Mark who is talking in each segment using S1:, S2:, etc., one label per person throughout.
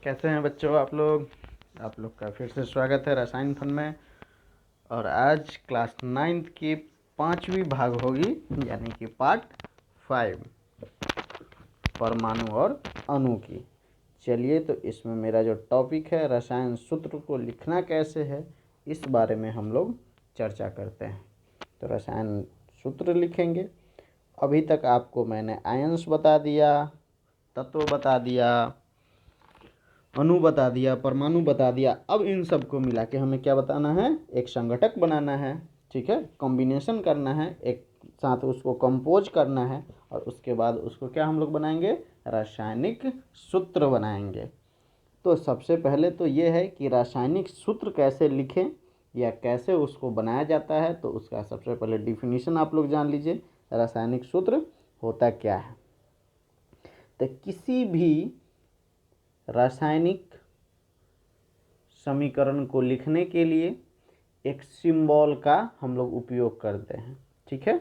S1: कैसे हैं बच्चों आप लोग का फिर से स्वागत है रसायन फन में। और आज क्लास 9th की 5वीं भाग होगी, यानी कि पार्ट 5, परमाणु और अणु की। चलिए, तो इसमें मेरा जो टॉपिक है रसायन सूत्र को लिखना कैसे है, इस बारे में हम लोग चर्चा करते हैं। तो रसायन सूत्र लिखेंगे। अभी तक आपको मैंने आयंस बता दिया, तत्व बता दिया, अणु बता दिया, परमाणु बता दिया। अब इन सब को मिला के हमें क्या बताना है, एक संघटक बनाना है। ठीक है, कॉम्बिनेशन करना है, एक साथ उसको कंपोज करना है, और उसके बाद उसको क्या हम लोग बनाएंगे, रासायनिक सूत्र बनाएंगे। तो सबसे पहले तो ये है कि रासायनिक सूत्र कैसे लिखें या कैसे उसको बनाया जाता है। तो उसका सबसे पहले डिफिनीशन आप लोग जान लीजिए। रासायनिक सूत्र होता क्या है। तो किसी भी रासायनिक समीकरण को लिखने के लिए एक सिंबल का हम लोग उपयोग करते हैं। ठीक है,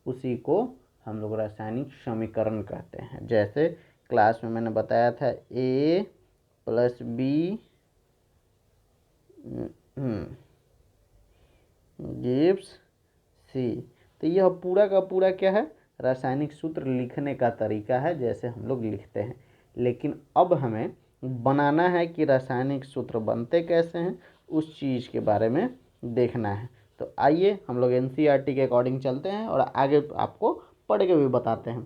S1: उसी को हम लोग रासायनिक समीकरण कहते हैं। जैसे क्लास में मैंने बताया था A + B गिव्स C। तो यह पूरा का पूरा क्या है, रासायनिक सूत्र लिखने का तरीका है, जैसे हम लोग लिखते हैं। लेकिन अब हमें बनाना है कि रासायनिक सूत्र बनते कैसे हैं, उस चीज़ के बारे में देखना है। तो आइए हम लोग NCERT के अकॉर्डिंग चलते हैं और आगे आपको पढ़ के भी बताते हैं।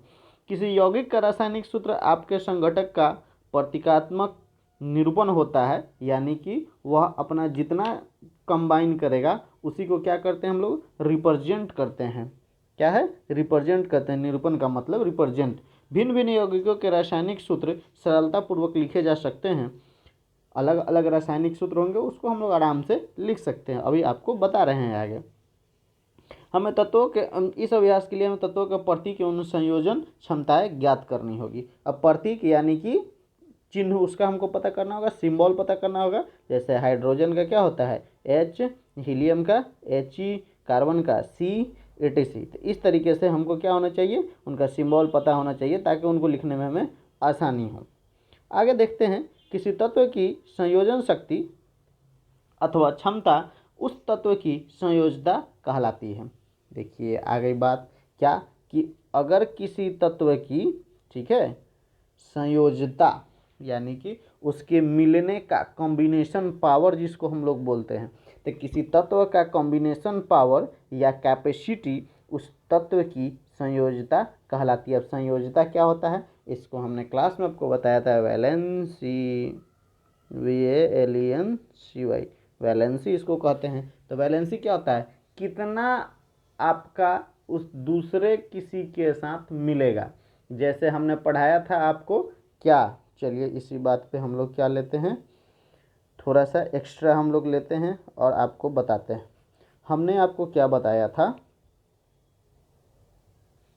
S1: किसी यौगिक का रासायनिक सूत्र आपके संघटक का प्रतीकात्मक निरूपण होता है, यानी कि वह अपना जितना कंबाइन करेगा उसी को क्या करते हैं हम लोग, रिप्रेजेंट करते हैं। क्या है, रिप्रेजेंट करते हैं। निरूपण का मतलब रिप्रेजेंट। भिन्न भिन्न यौगिकों के रासायनिक सूत्र सरलतापूर्वक लिखे जा सकते हैं। अलग अलग रासायनिक सूत्र होंगे, उसको हम लोग आराम से लिख सकते हैं। अभी आपको बता रहे हैं आगे। हमें तत्वों के इस अभ्यास के लिए हमें तत्वों के प्रतीक एवं संयोजन क्षमताएं ज्ञात करनी होगी। अब प्रतीक यानी कि चिन्ह, उसका हमको पता करना होगा, सिंबल पता करना होगा। जैसे हाइड्रोजन का क्या होता है H, हीलियम का He, कार्बन का C, etc। तो इस तरीके से हमको क्या होना चाहिए, उनका सिंबल पता होना चाहिए, ताकि उनको लिखने में हमें आसानी हो। आगे देखते हैं, किसी तत्व की संयोजन शक्ति अथवा क्षमता उस तत्व की संयोजता कहलाती है। देखिए आगे बात क्या, कि अगर किसी तत्व की, ठीक है, संयोजता यानी कि उसके मिलने का कॉम्बिनेशन पावर जिसको हम लोग बोलते हैं, तो किसी तत्व का कॉम्बिनेशन पावर या कैपेसिटी उस तत्व की संयोजता कहलाती है। अब संयोजता क्या होता है, इसको हमने क्लास में आपको बताया था, वैलेंसी, VALENCY, वैलेंसी इसको कहते हैं। तो वैलेंसी क्या होता है, कितना आपका उस दूसरे किसी के साथ मिलेगा। जैसे हमने पढ़ाया था आपको क्या, चलिए इसी बात पे हम लोग क्या लेते हैं, थोड़ा सा एक्स्ट्रा हम लोग लेते हैं और आपको बताते हैं। हमने आपको क्या बताया था,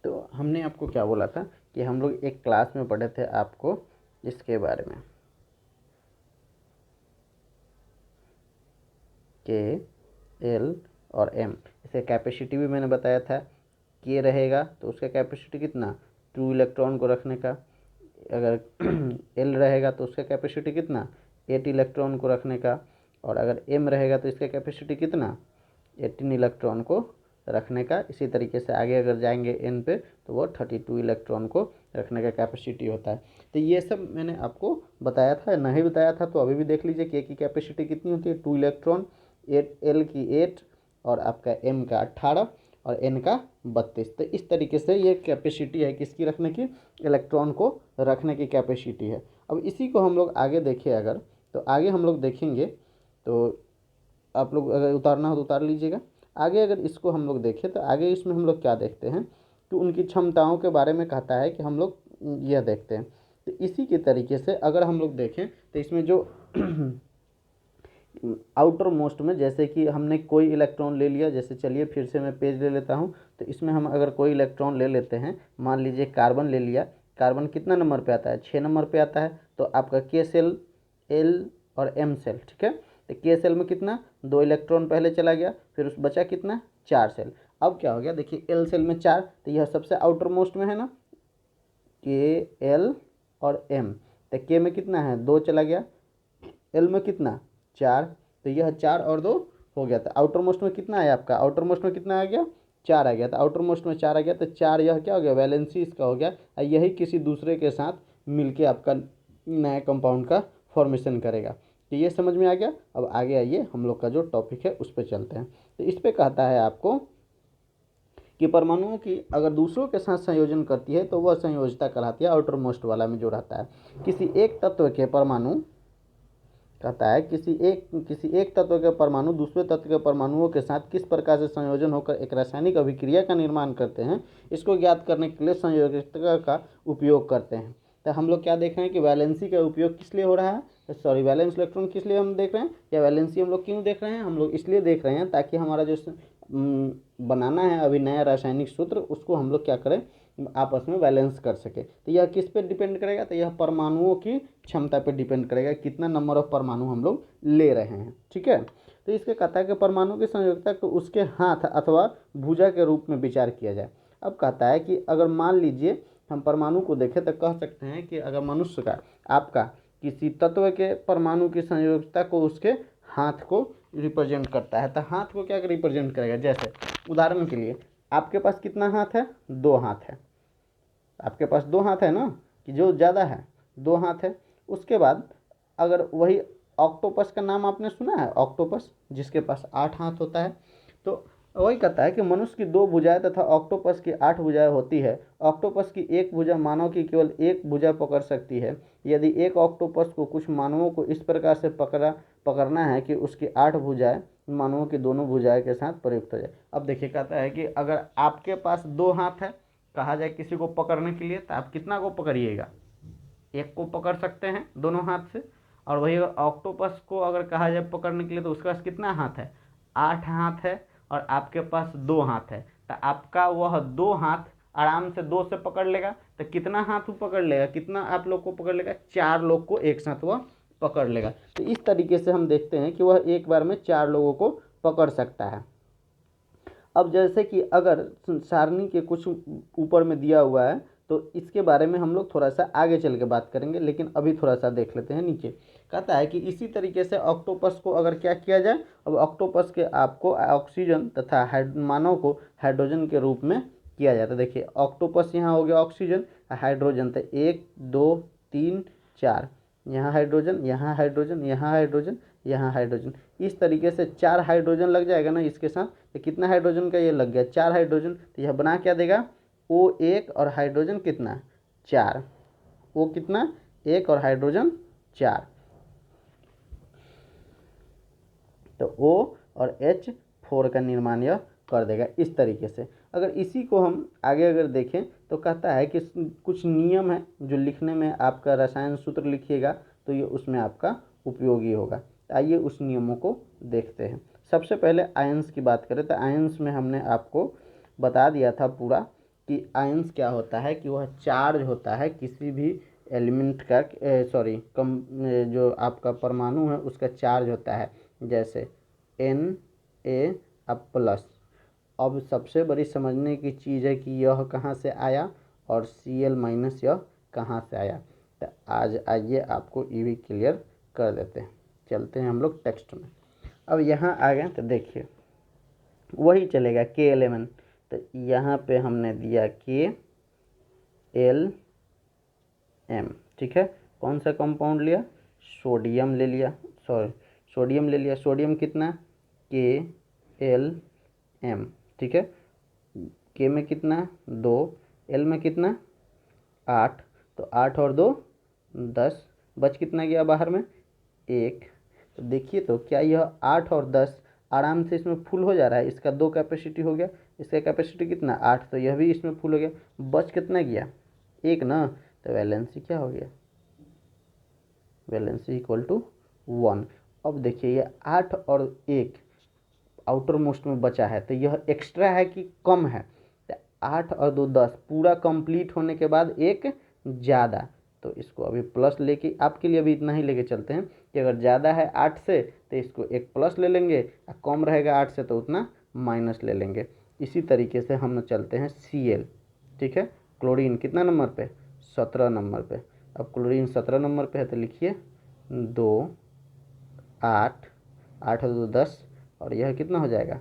S1: तो हमने आपको क्या बोला था कि हम लोग एक क्लास में पढ़े थे आपको इसके बारे में, K, L और M। इसे कैपेसिटी भी मैंने बताया था, K रहेगा तो उसका कैपेसिटी कितना, 2 इलेक्ट्रॉन को रखने का। अगर L रहेगा तो उसका कैपेसिटी कितना, 8 इलेक्ट्रॉन को रखने का। और अगर M रहेगा तो इसका कैपेसिटी कितना, 18 इलेक्ट्रॉन को रखने का। इसी तरीके से आगे अगर जाएंगे N पे तो वो 32 इलेक्ट्रॉन को रखने का कैपेसिटी होता है। तो ये सब मैंने आपको बताया था, नहीं बताया था तो अभी भी देख लीजिए। K की कैपेसिटी कितनी होती है, 2 इलेक्ट्रॉन, L की 8 और आपका M का 18 और N का 32। तो इस तरीके से ये कैपेसिटी है किसकी रखने की, इलेक्ट्रॉन को रखने की कैपेसिटी है। अब इसी को हम लोग आगे देखें अगर, तो आगे हम लोग देखेंगे, तो आप लोग अगर उतारना हो तो उतार लीजिएगा। आगे अगर इसको हम लोग देखें तो आगे इसमें हम लोग क्या देखते हैं, तो उनकी क्षमताओं के बारे में कहता है कि हम लोग यह देखते हैं। तो इसी के तरीके से अगर हम लोग देखें तो इसमें जो आउटर मोस्ट में, जैसे कि हमने कोई इलेक्ट्रॉन ले लिया, जैसे चलिए फिर से मैं पेज ले लेता हूँ। तो इसमें हम अगर कोई इलेक्ट्रॉन ले लेते हैं, मान लीजिए कार्बन ले लिया। कार्बन कितना नंबर पे आता है, 6 नंबर पे आता है। तो आपका K सेल, L और M सेल, ठीक है। तो K सेल में कितना, 2 इलेक्ट्रॉन पहले चला गया, फिर उस बचा कितना, 4 सेल। अब क्या हो गया, देखिए L सेल में 4, तो यह सबसे आउटर मोस्ट में है ना, K, L और M। तो के में कितना है 2 चला गया, एल में कितना 4, तो यह 4 और 2 हो गया। तो आउटर मोस्ट में कितना आया आपका, आउटर मोस्ट में कितना आ गया 4 आ गया। तो आउटर मोस्ट में 4 आ गया, तो 4 यह क्या हो गया वैलेंसी इसका हो गया, और यही किसी दूसरे के साथ मिलके आपका नया कंपाउंड का फॉर्मेशन करेगा। तो ये समझ में आ गया। अब आगे आइए हम लोग का जो टॉपिक है उस पर चलते हैं। तो इस पर कहता है आपको कि परमाणुओं की अगर दूसरों के साथ संयोजन करती है तो वह संयोजकता कहलाती है, आउटर मोस्ट वाला में जो रहता है। किसी एक तत्व के परमाणु कहता है किसी एक तत्व के परमाणु दूसरे तत्व के परमाणुओं के साथ किस प्रकार से संयोजन होकर एक रासायनिक अभिक्रिया का निर्माण करते हैं, इसको ज्ञात करने के लिए संयोजकता का उपयोग करते हैं। तो हम लोग क्या देख रहे हैं कि वैलेंसी का उपयोग किस लिए हो रहा है, सॉरी वैलेंस इलेक्ट्रॉन किस लिए हम देख रहे हैं, या वैलेंसी हम लोग क्यों देख रहे हैं, हम लोग इसलिए देख रहे हैं ताकि हमारा जो बनाना है अभी नया रासायनिक सूत्र उसको हम लोग क्या करें आपस में बैलेंस कर सके। तो यह किस पे डिपेंड करेगा, तो यह परमाणुओं की क्षमता पे डिपेंड करेगा, कितना नंबर ऑफ परमाणु हम लोग ले रहे हैं। ठीक है, तो इसके कहता है कि परमाणु की संयोजकता को उसके हाथ अथवा भुजा के रूप में विचार किया जाए। अब कहता है कि अगर मान लीजिए हम परमाणु को देखें तो कह सकते हैं कि अगर मनुष्य का आपका किसी तत्व के परमाणु की संयोजकता को उसके हाथ को रिप्रेजेंट करता है। तो हाथ को क्या रिप्रेजेंट करेगा, जैसे उदाहरण के लिए आपके पास कितना हाथ है, 2 हाथ है, आपके पास 2 हाथ है ना, कि जो ज़्यादा है 2 हाथ है। उसके बाद अगर वही ऑक्टोपस का नाम आपने सुना है, ऑक्टोपस जिसके पास 8 हाथ होता है, तो वही कहता है कि मनुष्य की 2 भुजाएं तथा ऑक्टोपस की 8 भुजाएं होती है। ऑक्टोपस की एक भुजा मानव की केवल एक भुजा पकड़ सकती है। यदि एक ऑक्टोपस को कुछ मानवों को इस प्रकार से पकड़ना है कि उसकी 8 भुजाएं मानवों की दोनों भुजाएं के साथ प्रयुक्त हो जाए। अब देखिए कहता है कि अगर आपके पास 2 हाथ है, कहा जाए किसी को पकड़ने के लिए, तो आप कितना को पकड़िएगा, एक को पकड़ सकते हैं दोनों हाथ से। और वही ऑक्टोपस को अगर कहा जाए पकड़ने के लिए तो उसके पास कितना हाथ है, 8 हाथ है, और आपके पास 2 हाथ है। तो आपका वह 2 हाथ आराम से 2 से पकड़ लेगा। तो कितना हाथ वो पकड़ लेगा, कितना आप लोग को पकड़ लेगा, 4 लोग को एक साथ वह पकड़ लेगा। तो इस तरीके से हम देखते हैं कि वह एक बार में 4 लोगों को पकड़ सकता है। अब जैसे कि अगर सारणी के कुछ ऊपर में दिया हुआ है तो इसके बारे में हम लोग थोड़ा सा आगे चल के बात करेंगे, लेकिन अभी थोड़ा सा देख लेते हैं नीचे। कहता है कि इसी तरीके से ऑक्टोपस को अगर क्या किया जाए, अब ऑक्टोपस के आपको ऑक्सीजन तथा मानव को हाइड्रोजन के रूप में किया जाता है। देखिए ऑक्टोपस यहाँ हो गया ऑक्सीजन, हाइड्रोजन, तो 1 2 3 4, यहाँ हाइड्रोजन, यहाँ हाइड्रोजन, यहाँ हाइड्रोजन, यहाँ हाइड्रोजन। इस तरीके से 4 हाइड्रोजन लग जाएगा ना इसके साथ, तो कितना हाइड्रोजन का ये लग गया 4 हाइड्रोजन। तो यह बना क्या देगा, O1 और हाइड्रोजन कितना 4, O कितना 1 और हाइड्रोजन 4, तो O और H4 का निर्माण यह कर देगा इस तरीके से। अगर इसी को हम आगे अगर देखें तो कहता है कि कुछ नियम है जो लिखने में आपका रसायन सूत्र लिखिएगा तो ये उसमें आपका उपयोगी होगा। आइए उस नियमों को देखते हैं। सबसे पहले आयंस की बात करें तो आयंस में हमने आपको बता दिया था पूरा कि आयंस क्या होता है, कि वह चार्ज होता है किसी भी एलिमेंट का, जो आपका परमाणु है उसका चार्ज होता है, जैसे Na प्लस। अब सबसे बड़ी समझने की चीज़ है कि यह कहाँ से आया और Cl माइनस यह कहाँ से आया। तो आज आइए आपको ये भी क्लियर कर देते हैं। चलते हैं हम लोग टेक्स्ट में। अब यहाँ आ गए तो देखिए वही चलेगा K11, तो यहाँ पे हमने दिया KLM, ठीक है। कौन सा कंपाउंड लिया, सोडियम ले लिया, सोडियम ले लिया। सोडियम कितना KLM, ठीक है। के में कितना 2, एल में कितना 8, तो 8 और 2 10, बच कितना गया बाहर में 1। तो देखिए तो क्या यह 8 और 10 आराम से इसमें फुल हो जा रहा है। इसका 2 कैपेसिटी हो गया, इसका कैपेसिटी कितना 8, तो यह भी इसमें फुल हो गया। बच कितना गया 1 ना, तो वैलेंसी क्या हो गया, वैलेंसी इक्वल टू 1। अब देखिए ये 8 और 1 आउटर मोस्ट में बचा है, तो यह एक्स्ट्रा है कि कम है, तो 8 और 2 10 पूरा कंप्लीट होने के बाद एक ज़्यादा, तो इसको अभी प्लस लेके आपके लिए अभी इतना ही लेके चलते हैं कि अगर ज़्यादा है 8 से तो इसको एक प्लस ले लेंगे, कम रहेगा 8 से तो उतना माइनस ले लेंगे। इसी तरीके से हम चलते हैं Cl, ठीक है। क्लोरीन कितना नंबर पे 17 नंबर पे, अब क्लोरीन 17 नंबर पे है तो लिखिए 2 8 8 और 2 10 और यह कितना हो जाएगा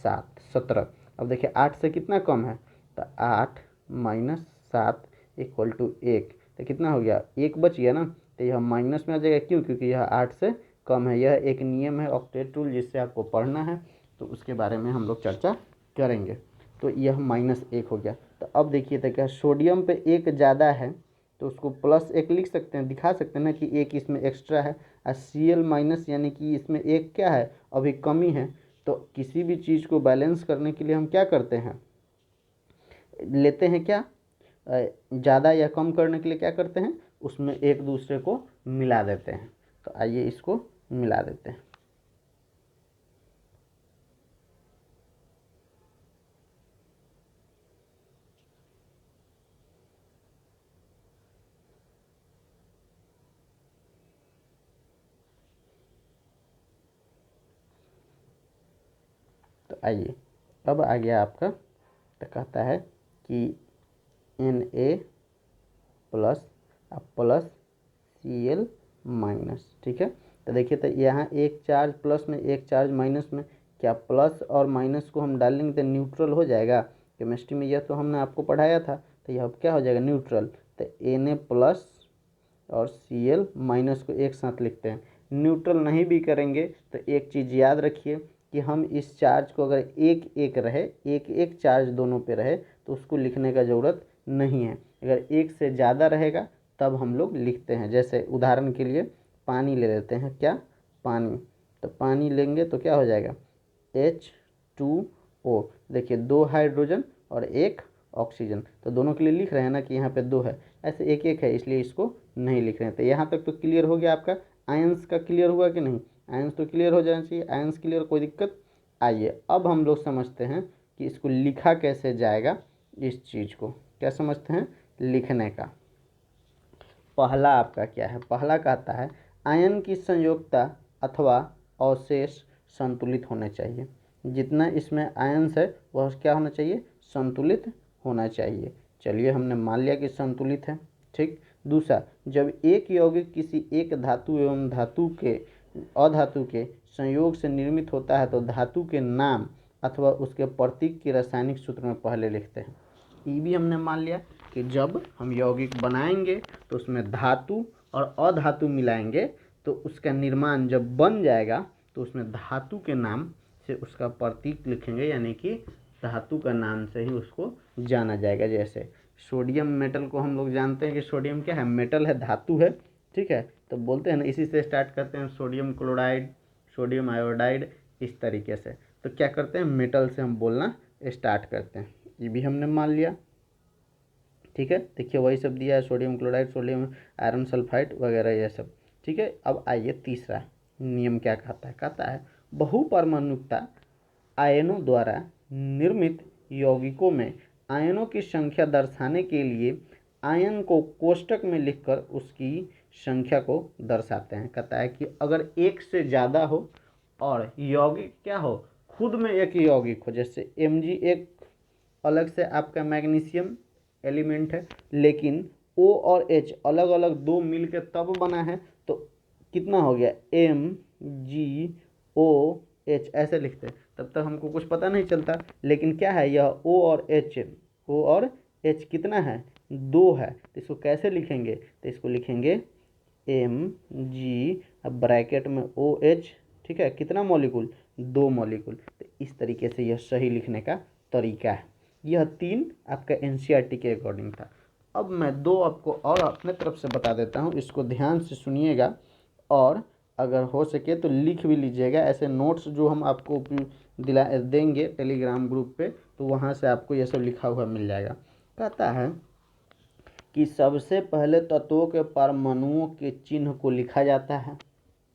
S1: 7 17। अब देखिए 8 से कितना कम है तो 8 माइनस 7 इक्वल टू 1, तो कितना हो गया 1 बच गया ना, तो यह माइनस में आ जाएगा। क्यों? क्योंकि यह 8 से कम है। यह एक नियम है ऑक्टेट रूल जिससे आपको पढ़ना है, तो उसके बारे में हम लोग चर्चा करेंगे। तो यह -1 हो गया। तो अब देखिए तो क्या सोडियम पे 1 ज़्यादा है तो उसको +1 लिख सकते हैं, दिखा सकते हैं ना कि 1 इसमें एक्स्ट्रा है। और Cl माइनस यानी कि इसमें 1 क्या है अभी कमी है। तो किसी भी चीज़ को बैलेंस करने के लिए हम क्या करते हैं, लेते हैं क्या, ज़्यादा या कम करने के लिए क्या करते हैं, उसमें एक दूसरे को मिला देते हैं। तो आइए इसको मिला देते हैं। तो आइए अब आ गया आपका, तो कहता है कि Na plus plus Cl minus. ठीक है, तो देखिए तो यहाँ एक चार्ज प्लस में एक चार्ज माइनस में, क्या प्लस और माइनस को हम डालेंगे तो न्यूट्रल हो जाएगा। केमिस्ट्री में यह तो हमने आपको पढ़ाया था। तो यह अब क्या हो जाएगा न्यूट्रल। तो Na प्लस और Cl माइनस को एक साथ लिखते हैं। न्यूट्रल नहीं भी करेंगे तो एक चीज़ याद रखिए कि हम इस चार्ज को अगर एक एक रहे, एक एक चार्ज दोनों पे रहे तो उसको लिखने का ज़रूरत नहीं है। अगर एक से ज़्यादा रहेगा तब हम लोग लिखते हैं। जैसे उदाहरण के लिए पानी ले लेते हैं, क्या पानी, तो पानी लेंगे तो क्या हो जाएगा H2O। देखिए 2 हाइड्रोजन और 1 ऑक्सीजन, तो दोनों के लिए लिख रहे हैं ना कि यहाँ पे 2 है, ऐसे एक एक है इसलिए इसको नहीं लिख रहे हैं। तो यहाँ तक तो क्लियर हो गया आपका। आयंस का क्लियर हुआ कि नहीं, आयंस तो क्लियर हो जाना चाहिए। आयंस क्लियर, कोई दिक्कत। आइए अब हम लोग समझते हैं कि इसको लिखा कैसे जाएगा। इस चीज़ को क्या समझते हैं लिखने का। पहला आपका क्या है, पहला कहता है आयन की संयोजकता अथवा अवशेष संतुलित होने चाहिए। जितना इसमें आयंस है वह क्या होना चाहिए, संतुलित होना चाहिए। चलिए हमने मान लिया कि संतुलित है। ठीक। दूसरा, जब एक यौगिक किसी एक धातु एवं धातु के अधातु के संयोग से निर्मित होता है तो धातु के नाम अथवा उसके प्रतीक के रासायनिक सूत्र में पहले लिखते हैं। ये भी हमने मान लिया कि जब हम यौगिक बनाएंगे तो उसमें धातु और अधातु मिलाएंगे तो उसका निर्माण जब बन जाएगा तो उसमें धातु के नाम से उसका प्रतीक लिखेंगे, यानी कि धातु का नाम से ही उसको जाना जाएगा। जैसे सोडियम मेटल को हम लोग जानते हैं कि सोडियम क्या है, मेटल है, धातु है। ठीक है, तो बोलते हैं ना, इसी से स्टार्ट करते हैं, सोडियम क्लोराइड, सोडियम आयोडाइड, इस तरीके से। तो क्या करते हैं, मेटल से हम बोलना स्टार्ट करते हैं। ये भी हमने मान लिया। ठीक है, देखिए वही सब दिया है, sodium chloride, sodium iron sulphide वगैरह ये सब। ठीक है, अब आइए तीसरा नियम क्या कहता है। कहता है बहुपरमाणुकता आयनों द्वारा निर्मित यौगिकों में आयनों की संख्या दर्शाने के लिए आयन को कोष्टक में लिखकर उसकी संख्या को दर्शाते हैं। कहता है कि अगर एक से ज़्यादा हो और यौगिक क्या हो, खुद में एक यौगिक हो, जैसे Mg एक अलग से आपका मैग्नीशियम एलिमेंट है, लेकिन O और H अलग अलग दो मिल के तब बना है, तो कितना हो गया MgOH ऐसे लिखते हैं। तब तक हमको कुछ पता नहीं चलता, लेकिन क्या है यह O और H कितना है, 2 है। तो इसको कैसे लिखेंगे, तो इसको लिखेंगे Mg, अब ब्रैकेट में OH। ठीक है, कितना मॉलिक्यूल, 2 मॉलिक्यूल। तो इस तरीके से यह सही लिखने का तरीका है। यह 3 आपका NCERT के अकॉर्डिंग था। अब मैं 2 आपको और अपने तरफ से बता देता हूँ, इसको ध्यान से सुनिएगा और अगर हो सके तो लिख भी लीजिएगा। ऐसे नोट्स जो हम आपको दिला देंगे टेलीग्राम ग्रुप पे, तो वहाँ से आपको ये सब लिखा हुआ मिल जाएगा। कहता है कि सबसे पहले तत्वों के परमाणुओं के चिन्ह को लिखा जाता है।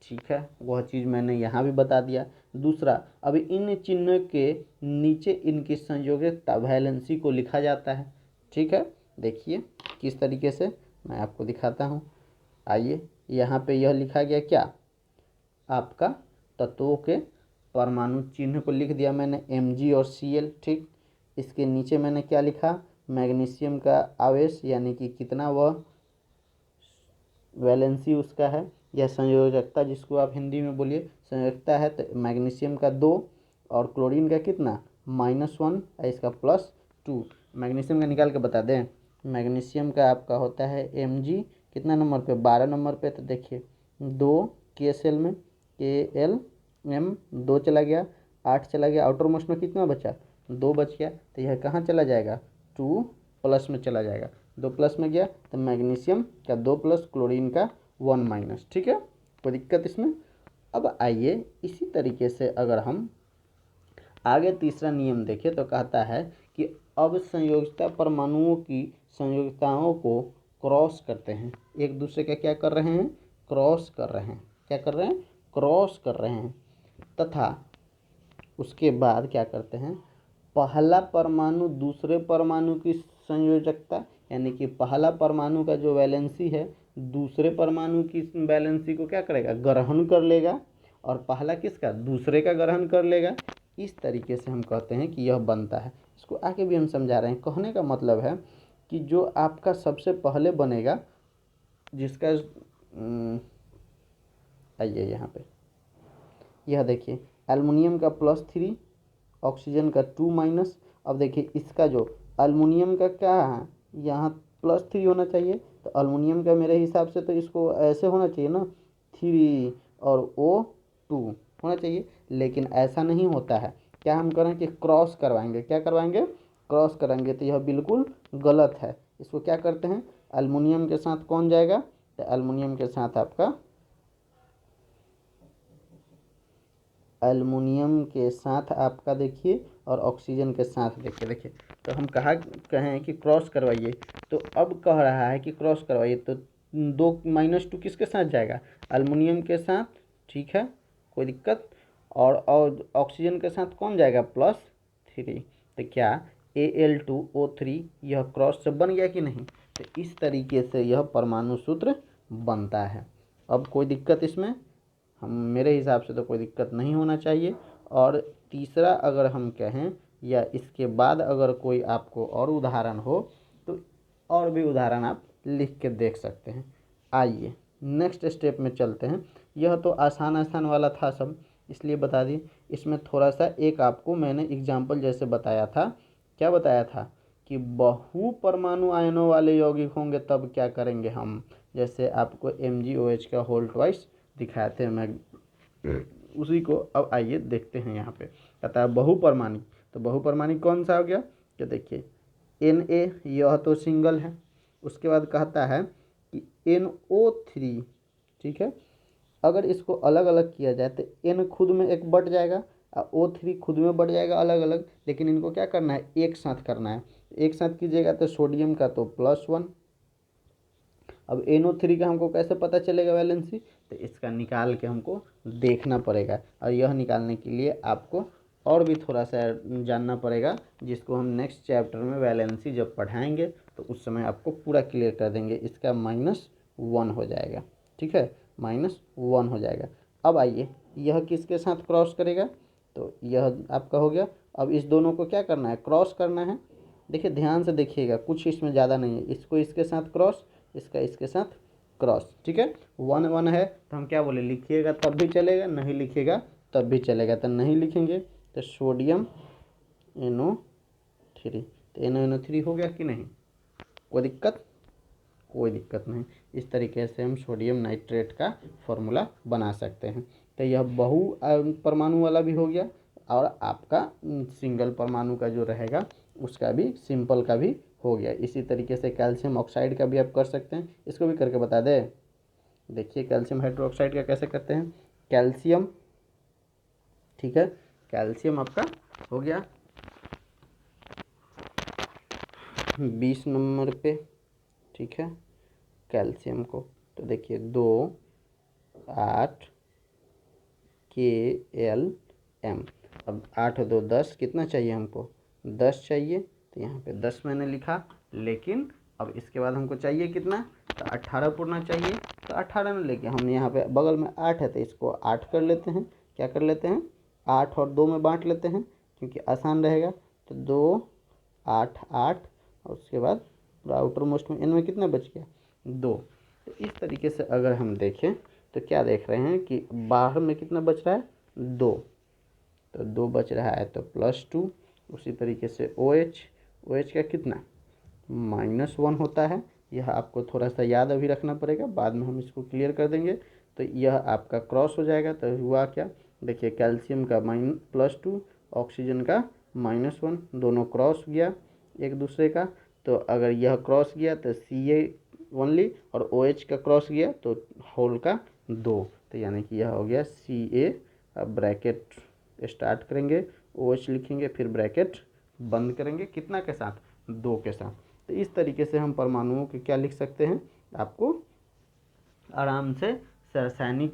S1: ठीक है, वह चीज़ मैंने यहाँ भी बता दिया। दूसरा, अब इन चिन्हों के नीचे इनकी संयोजकता वैलेंसी को लिखा जाता है। ठीक है, देखिए किस तरीके से मैं आपको दिखाता हूँ। आइए, यहाँ पे यह लिखा गया क्या, आपका तत्वों के परमाणु चिन्ह को लिख दिया मैंने Mg और Cl। ठीक, इसके नीचे मैंने क्या लिखा, मैग्नीशियम का आवेश यानी कि कितना, वह वैलेंसी उसका है, यह संयोजकता जिसको आप हिंदी में बोलिए संयोजकता है। तो मैग्नीशियम का 2 और क्लोरीन का कितना -1 है, इसका +2। मैग्नीशियम का निकाल के बता दें। मैग्नीशियम का आपका होता है Mg कितना नंबर पे 12 नंबर पे। तो देखिए 2 KCl में KLM 2 चला गया, 8 चला गया, आउटर मोस्ट में कितना बचा 2 बच गया। तो यह कहाँ चला जाएगा 2 प्लस में चला जाएगा, 2 प्लस में गया तो मैग्नीशियम का 2 प्लस क्लोरीन का 1 माइनस। ठीक है, कोई दिक्कत इसमें। अब आइए इसी तरीके से अगर हम आगे तीसरा नियम देखें तो कहता है कि अब संयोजकता परमाणुओं की संयोजकताओं को क्रॉस करते हैं, एक दूसरे का क्या कर रहे हैं क्रॉस कर रहे हैं, क्या कर रहे हैं क्रॉस कर रहे हैं। तथा उसके बाद क्या करते हैं, पहला परमाणु दूसरे परमाणु की संयोजकता, यानी कि पहला परमाणु का जो वैलेंसी है दूसरे परमाणु की वैलेंसी को क्या करेगा ग्रहण कर लेगा, और पहला किसका दूसरे का ग्रहण कर लेगा। इस तरीके से हम कहते हैं कि यह बनता है। इसको आगे भी हम समझा रहे हैं। कहने का मतलब है कि जो आपका सबसे पहले बनेगा जिसका आइए यहाँ पे यह देखिए एल्युमिनियम का +3 ऑक्सीजन का 2 माइनस। अब देखिए इसका जो एल्युमिनियम का क्या है यहाँ +3 होना चाहिए, तो एल्युमिनियम का मेरे हिसाब से तो इसको ऐसे होना चाहिए ना 3 और O2 होना चाहिए, लेकिन ऐसा नहीं होता है। क्या हम करें कि क्रॉस करवाएंगे, क्या करवाएंगे क्रॉस कराएंगे, तो यह बिल्कुल गलत है। इसको क्या करते हैं एल्युमिनियम के साथ कौन जाएगा, तो एल्युमिनियम के साथ आपका एल्युमिनियम के साथ आपका देखिए और ऑक्सीजन के साथ देखिए तो हम कहें कि क्रॉस करवाइए, तो अब कह रहा है कि क्रॉस करवाइए, तो 2 -2 किसके साथ जाएगा एल्युमिनियम के साथ। ठीक है, कोई दिक्कत। और ऑक्सीजन के साथ कौन जाएगा +3। तो क्या Al2O3 यह क्रॉस से बन गया कि नहीं। तो इस तरीके से यह परमाणु सूत्र बनता है। अब कोई दिक्कत इसमें, हम मेरे हिसाब से तो कोई दिक्कत नहीं होना चाहिए। और तीसरा अगर हम कहें या इसके बाद अगर कोई आपको और उदाहरण हो तो और भी उदाहरण आप लिख के देख सकते हैं। आइए नेक्स्ट स्टेप में चलते हैं। यह तो आसान आसान वाला था सब, इसलिए बता दी। इसमें थोड़ा सा एक आपको मैंने एग्जाम्पल जैसे बताया था, क्या बताया था कि बहु परमाणु आयनों वाले यौगिक होंगे तब क्या करेंगे हम। जैसे आपको MgOH का होल ट्वाइस दिखाए थे मैं, उसी को अब आइए देखते हैं। यहाँ पे कहता है बहुपरमाणिक, तो बहुपरमाणिक कौन सा हो गया, तो देखिए Na यह तो सिंगल है। उसके बाद कहता है कि NO3, ठीक है, अगर इसको अलग अलग किया जाए तो N खुद में एक बढ़ जाएगा और O3 खुद में बढ़ जाएगा अलग अलग, लेकिन इनको क्या करना है एक साथ करना है। एक साथ कीजिएगा तो सोडियम का तो +1। अब NO3 का हमको कैसे पता चलेगा वैलेंसी, तो इसका निकाल के हमको देखना पड़ेगा, और यह निकालने के लिए आपको और भी थोड़ा सा जानना पड़ेगा, जिसको हम नेक्स्ट चैप्टर में वैलेंसी जब पढ़ाएंगे तो उस समय आपको पूरा क्लियर कर देंगे। इसका -1 हो जाएगा, ठीक है, -1 हो जाएगा। अब आइए यह किसके साथ क्रॉस करेगा, तो यह आपका हो गया। अब इस दोनों को क्या करना है क्रॉस करना है। देखिए ध्यान से देखिएगा, कुछ इसमें ज़्यादा नहीं है। इसको इसके साथ क्रॉस, इसका इसके साथ क्रॉस, ठीक है। 1 1 है तो हम क्या बोले लिखिएगा तब भी चलेगा, नहीं लिखिएगा तब भी चलेगा। तो नहीं लिखेंगे तो सोडियम NO3, तो NO3 हो गया कि नहीं, कोई दिक्कत, कोई दिक्कत नहीं। इस तरीके से हम सोडियम नाइट्रेट का फॉर्मूला बना सकते हैं। तो यह बहु परमाणु वाला भी हो गया, और आपका सिंगल परमाणु का जो रहेगा उसका भी सिंपल का भी हो गया। इसी तरीके से कैल्शियम ऑक्साइड का भी आप कर सकते हैं, इसको भी करके बता दें। देखिए कैल्शियम हाइड्रोक्साइड का कैसे करते हैं, कैल्शियम, ठीक है, कैल्शियम आपका हो गया 20 नंबर पे, ठीक है, कैल्शियम को तो देखिए 2 8 KLM। अब 8 2 10 कितना चाहिए हमको 10 चाहिए, तो यहाँ पे 10 मैंने लिखा। लेकिन अब इसके बाद हमको चाहिए कितना, तो 18 पूर्णा चाहिए, तो 18 में लेके हम यहाँ पे बगल में 8 है तो इसको 8 कर लेते हैं। क्या कर लेते हैं 8 और 2 में बांट लेते हैं क्योंकि आसान रहेगा। तो 2 8 8 और उसके बाद आउटर मोस्ट में N में कितना बच गया 2। तो इस तरीके से अगर हम देखें तो क्या देख रहे हैं कि बाहर में कितना बच रहा है, 2, तो 2 बच रहा है तो +2। उसी तरीके से OH का कितना -1 होता है। यह आपको थोड़ा सा याद अभी रखना पड़ेगा, बाद में हम इसको क्लियर कर देंगे। तो यह आपका क्रॉस हो जाएगा, तो हुआ क्या, देखिए कैल्शियम का +2, ऑक्सीजन का -1, दोनों क्रॉस गया एक दूसरे का। तो अगर यह क्रॉस गया तो Ca ओनली, और OH का क्रॉस गया तो होल का 2, तो यानी कि यह हो गया Ca। अब ब्रैकेट स्टार्ट करेंगे, OH लिखेंगे, फिर ब्रैकेट बंद करेंगे, कितना के साथ, 2 के साथ। तो इस तरीके से हम परमाणुओं के क्या लिख सकते हैं, आपको आराम से रासायनिक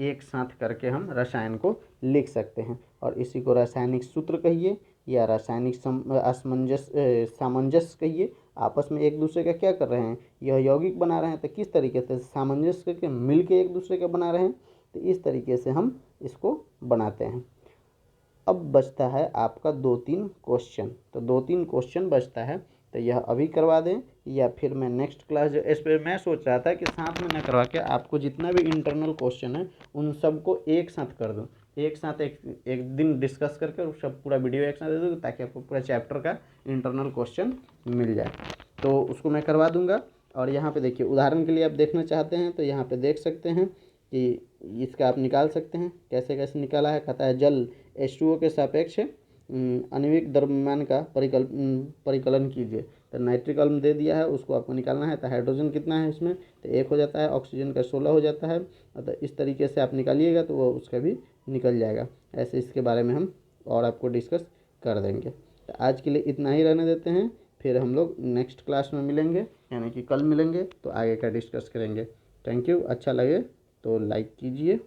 S1: एक साथ करके हम रसायन को लिख सकते हैं। और इसी को रासायनिक सूत्र कहिए या रासायनिक सामंजस्य कहिए। आपस में एक दूसरे का क्या कर रहे हैं, यह यौगिक बना रहे हैं, तो किस तरीके से सामंजस्य करके मिल के एक दूसरे का बना रहे हैं। तो इस तरीके से हम इसको बनाते हैं। अब बचता है आपका 2-3 क्वेश्चन, तो 2-3 क्वेश्चन बचता है, तो यह अभी करवा दें या फिर मैं नेक्स्ट क्लास जो इस पर मैं सोच रहा था कि साथ में ना करवा के आपको जितना भी इंटरनल क्वेश्चन है उन सबको एक साथ कर दूं, एक साथ एक दिन डिस्कस करके और सब पूरा वीडियो एक साथ दे दूँ, ताकि आपको पूरा चैप्टर का इंटरनल क्वेश्चन मिल जाए। तो उसको मैं करवा दूंगा। और यहाँ पे देखिए उदाहरण के लिए आप देखना चाहते हैं तो यहाँ पे देख सकते हैं कि इसका आप निकाल सकते हैं, कैसे कैसे निकाला है। कहता है जल H2O के सापेक्ष आणविक द्रव्यमान का परिकलन कीजिए। तो नाइट्रिक अम्ल दे दिया है, उसको आपको निकालना है। तो हाइड्रोजन कितना है इसमें, तो 1 हो जाता है, ऑक्सीजन का 16 हो जाता है। तो इस तरीके से आप निकालिएगा तो वो उसका भी निकल जाएगा। ऐसे इसके बारे में हम और आपको डिस्कस कर देंगे। तो आज के लिए इतना ही रहने देते हैं, फिर हम लोग नेक्स्ट क्लास में मिलेंगे, यानी कि कल मिलेंगे तो आगे का डिस्कस करेंगे। Thank you. अच्छा लगे तो लाइक कीजिए।